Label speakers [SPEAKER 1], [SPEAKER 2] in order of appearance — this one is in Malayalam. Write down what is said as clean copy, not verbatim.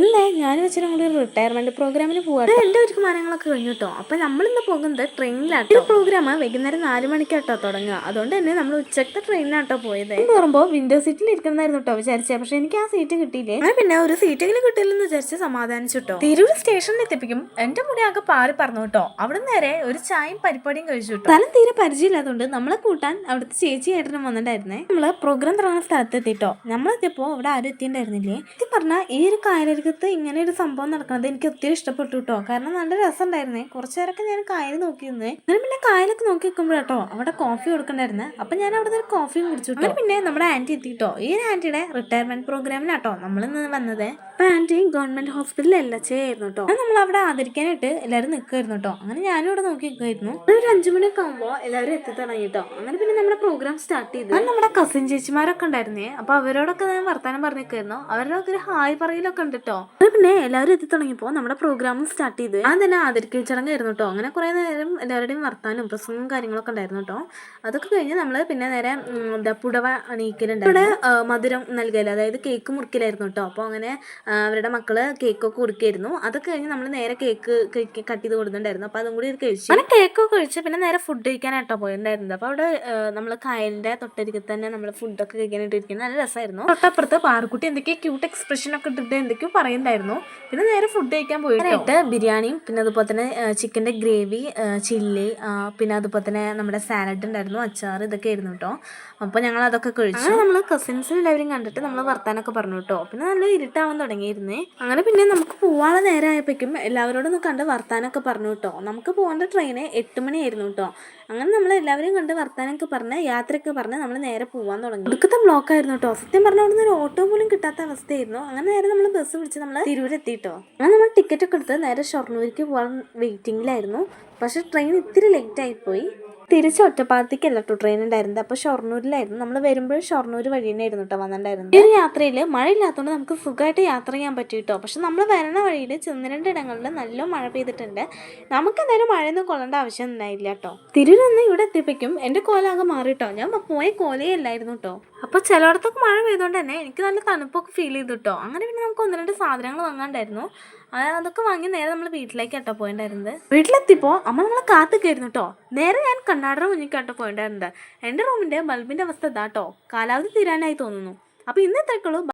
[SPEAKER 1] ഇല്ലേ, ഞാൻ വെച്ചാൽ ഞങ്ങൾ റിട്ടയർമെന്റ് പ്രോഗ്രാമിന് പോകാം. എൻ്റെ ഒരു കാര്യങ്ങളൊക്കെ കഴിഞ്ഞു കേട്ടോ. അപ്പം നമ്മളിന്ന് പോകുന്നത് ട്രെയിനിലാട്ടോ. പ്രോഗ്രാം വൈകുന്നേരം 4 മണിക്കാട്ടോ തുടങ്ങുക. അതുകൊണ്ട് തന്നെ നമ്മൾ ഉച്ചത്തെ ട്രെയിനിലാട്ടോ പോയത്. കയറുമ്പോൾ വിൻഡോ സീറ്റിൽ ഇരിക്കുന്നതായിരുന്നു കേട്ടോ വിചാരിച്ചത്. പക്ഷെ എനിക്ക് ആ സീറ്റ് കിട്ടിയില്ലേ. അങ്ങനെ പിന്നെ ഒരു സീറ്റെങ്കിലും കിട്ടില്ലെന്ന് വിചാരിച്ച് സമാധാനിച്ചു കേട്ടോ. തിരൂർ സ്റ്റേഷനിൽ എത്തിപ്പിക്കും എൻ്റെ മുടി ആകെ പാറി പറഞ്ഞു കേട്ടോ. അവിടെ നേരെ ഒരു ചായയും പരിപ്പടിയും കഴിച്ചു കേട്ടോ. സ്ഥലം തീരെ പരിചയമില്ലാത്തതുകൊണ്ട് നമ്മളെ കൂട്ടാൻ അവിടുത്തെ ചേച്ചി ഏട്ടനും വന്നിട്ടുണ്ടായിരുന്നേ. നമ്മള് പ്രോഗ്രാം തുടങ്ങുന്ന സ്ഥലത്ത് എത്തിട്ടോ. നമ്മളെത്തിയപ്പോൾ അവിടെ ആരും എത്തിയിട്ടുണ്ടായിരുന്നില്ലേ. ഇത് പറഞ്ഞാൽ ഈ ഒരു കായലരികത്ത് ഇങ്ങനെ ഒരു സംഭവം നടക്കുന്നത് എനിക്ക് ഒത്തിരി ഇഷ്ടപ്പെട്ടു കേട്ടോ. കാരണം നല്ല രസം ഉണ്ടായിരുന്നേ. കുറച്ചു നേരമൊക്കെ ഞാൻ കായൽ നോക്കിയിരുന്നേ. അങ്ങനെ പിന്നെ കായലൊക്കെ നോക്കി നിൽക്കുമ്പോഴാട്ടോ അവിടെ കോഫി കൊടുക്കണ്ടായിരുന്നേ. അപ്പൊ ഞാൻ അവിടെ നിന്ന് കോഫിയും കുടിച്ചു. അങ്ങനെ പിന്നെ നമ്മുടെ ആന്റി എത്തിട്ടോ. ഈ ആന്റിയുടെ റിട്ടയർമെന്റ് പ്രോഗ്രാമിലാട്ടോ നമ്മളിന്ന് വന്നത്. അപ്പൊ ആന്റി ഗവൺമെന്റ് ഹോസ്പിറ്റലിൽ LHA ആയിരുന്നു കേട്ടോ. നമ്മൾ അവിടെ ആദരിക്കാനായിട്ട് എല്ലാവരും നിൽക്കുമായിരുന്നു കേട്ടോ. അങ്ങനെ ഞാനും ഇവിടെ നോക്കി നിൽക്കുമായിരുന്നു. ഒരു 5 മണിയൊക്കെ ആകുമ്പോൾ എല്ലാവരും എത്തി തുടങ്ങിട്ടോ. അങ്ങനെ പിന്നെ നമ്മുടെ പ്രോഗ്രാം സ്റ്റാർട്ട് ചെയ്തു. നമ്മുടെ കസിൻ ചേച്ചിമാരൊക്കെ ഉണ്ടായിരുന്നേ. അപ്പൊ അവരോടൊക്കെ ഞാൻ വർത്താനം പറഞ്ഞിരിക്കുന്നു. അവരോടൊക്കെ ഒരു ഹായ് പറയലൊക്കെ ഉണ്ട് കേട്ടോ. പിന്നെ എല്ലാവരും എത്തി തുടങ്ങിയപ്പോൾ നമ്മുടെ പ്രോഗ്രാം സ്റ്റാർട്ട് ചെയ്ത് ഞാൻ തന്നെ ആദരിക്കൽ ചടങ്ങായിരുന്നു കേട്ടോ. അങ്ങനെ കുറെ നേരം എല്ലാവരുടെയും വർത്താനും പ്രസംഗവും കാര്യങ്ങളൊക്കെ ഉണ്ടായിരുന്നു കേട്ടോ. അതൊക്കെ കഴിഞ്ഞ് നമ്മൾ പിന്നെ നേരെ പുടവ അണിയിക്കലുണ്ട്. ഇവിടെ മധുരം നൽകല്, അതായത് കേക്ക് മുറിക്കലായിരുന്നു കേട്ടോ. അപ്പോൾ അങ്ങനെ അവരുടെ മക്കള് കേക്കൊക്കെ കുറിക്കായിരുന്നു. അതൊക്കെ കഴിഞ്ഞ് നമ്മൾ നേരെ കേക്ക് കട്ട് ചെയ്ത് കൊടുത്തിട്ടുണ്ടായിരുന്നു. അപ്പോൾ അതും കൂടി കഴിച്ചു. അങ്ങനെ കേക്കൊക്കെ കഴിച്ച് പിന്നെ നേരെ ഫുഡ് കഴിക്കാനായിട്ടോ പോയിട്ടുണ്ടായിരുന്നത്. അപ്പോൾ അവിടെ നമ്മൾ കായലിന്റെ തൊട്ടരികത്ത് തന്നെ നമ്മൾ ഫുഡൊക്കെ കഴിക്കാനായിട്ട് ഇരിക്കുന്നത് നല്ല രസമായിരുന്നു. തൊട്ടപ്പുറത്ത് പാറുക്കുട്ടി എന്തൊക്കെയോ ക്യൂട്ട് എക്സ്പ്രഷൻ ഒക്കെ ഇട്ടിട്ട് എന്തൊക്കെയോ പറയുന്നുണ്ടായിരുന്നു. പിന്നെ നേരെ ഫുഡ് കഴിക്കാൻ പോയിട്ട് ബിരിയാണിയും പിന്നെ അതുപോലെ തന്നെ ചിക്കൻ്റെ ഗ്രേവി, ചില്ലി, പിന്നെ അതുപോലെ തന്നെ നമ്മുടെ സാലഡ് ഉണ്ടായിരുന്നു, അച്ചാർ, ഇതൊക്കെ ആയിരുന്നു കേട്ടോ. അപ്പോൾ ഞങ്ങൾ അതൊക്കെ കഴിച്ചു. നമ്മൾ കസിൻസിന് എല്ലാവരും കണ്ടിട്ട് നമ്മൾ വർത്താനൊക്കെ പറഞ്ഞു കേട്ടോ. പിന്നെ നല്ല ഇരുട്ടാവാൻ തുടങ്ങിയിരുന്നേ. അങ്ങനെ പിന്നെ നമുക്ക് പോവാനുള്ള നേരം ആയപ്പോഴേക്കും എല്ലാവരോടും ഒന്ന് കണ്ട് വർത്താനൊക്കെ പറഞ്ഞു കേട്ടോ. നമുക്ക് പോകേണ്ട ട്രെയിന് 8 മണിയായിരുന്നു കേട്ടോ. അങ്ങനെ നമ്മൾ എല്ലാവരും കണ്ട് വർത്താനൊക്കെ പറഞ്ഞ് യാത്രയൊക്കെ പറഞ്ഞ് നമ്മൾ നേരെ പോകാൻ തുടങ്ങി. ഒടുക്കത്തെ ബ്ലോക്ക് ആയിരുന്നു കേട്ടോ. സത്യം പറഞ്ഞാൽ അവിടെ നിന്ന് ഒരു ഓട്ടോ പോലും കിട്ടാത്ത അവസ്ഥയായിരുന്നു. അങ്ങനെ നേരെ നമ്മൾ ബസ് പിടിച്ച് നമ്മൾ തിരൂരെത്തിട്ടോ. അങ്ങനെ നമ്മൾ ടിക്കറ്റ് ഒക്കെ എടുത്ത് നേരെ ഷൊർണൂർക്ക് പോകാൻ വെയിറ്റിംഗിലായിരുന്നു. പക്ഷെ ട്രെയിൻ ഇത്തിരി ലേറ്റ് ആയിപ്പോയി. തിരിച്ച് ഒറ്റപ്പാലത്തേക്കല്ല കേട്ടോ ട്രെയിൻ ഉണ്ടായിരുന്നത്. അപ്പോൾ ഷൊർണൂരിലായിരുന്നു. നമ്മൾ വരുമ്പോൾ ഷൊർണൂർ വഴി തന്നെയായിരുന്നു കേട്ടോ വന്നിട്ടുണ്ടായിരുന്നത്. ഈ ഒരു യാത്രയിൽ മഴ ഇല്ലാത്തതുകൊണ്ട് നമുക്ക് സുഖമായിട്ട് യാത്ര ചെയ്യാൻ പറ്റും കേട്ടോ. പക്ഷെ നമ്മൾ വരണ വഴിയിൽ 1-2 ഇടങ്ങളിൽ നല്ല മഴ പെയ്തിട്ടുണ്ട്. നമുക്ക് എന്തായാലും മഴയൊന്നും കൊള്ളേണ്ട ആവശ്യം ഉണ്ടായില്ല കേട്ടോ. തിരൂരിൽ ഇവിടെ എത്തിയപ്പോഴേക്കും എൻ്റെ കോലാകെ മാറി കേട്ടോ. ഞാൻ പോയ കോലേ അല്ലായിരുന്നു കേട്ടോ. അപ്പോൾ ചിലയിടത്തൊക്കെ മഴ പെയ്തുകൊണ്ട് തന്നെ എനിക്ക് നല്ല തണുപ്പൊക്കെ ഫീൽ ചെയ്തു കേട്ടോ. അങ്ങനെ പിന്നെ നമുക്ക് 1-2 സാധനങ്ങൾ വാങ്ങാണ്ടായിരുന്നു. അതൊക്കെ വാങ്ങി നേരെ നമ്മൾ വീട്ടിലേക്ക് കേട്ടോ പോയിട്ടുണ്ടായിരുന്നത്. വീട്ടിലെത്തിയപ്പോൾ അമ്മ നമ്മളെ കാത്തൊക്കെയായിരുന്നു കേട്ടോ. നേരെ ഞാൻ കണ്ണാടയുടെ മുന്നിൽ കേട്ടോ പോയിട്ടുണ്ടായിരുന്നത്. എൻ്റെ റൂമിൻ്റെ ബൾബിൻ്റെ അവസ്ഥ ഇതാട്ടോ. കാലാവധി തീരാനായി തോന്നുന്നു. അപ്പോൾ ഇന്നത്തേക്കുള്ളൂ.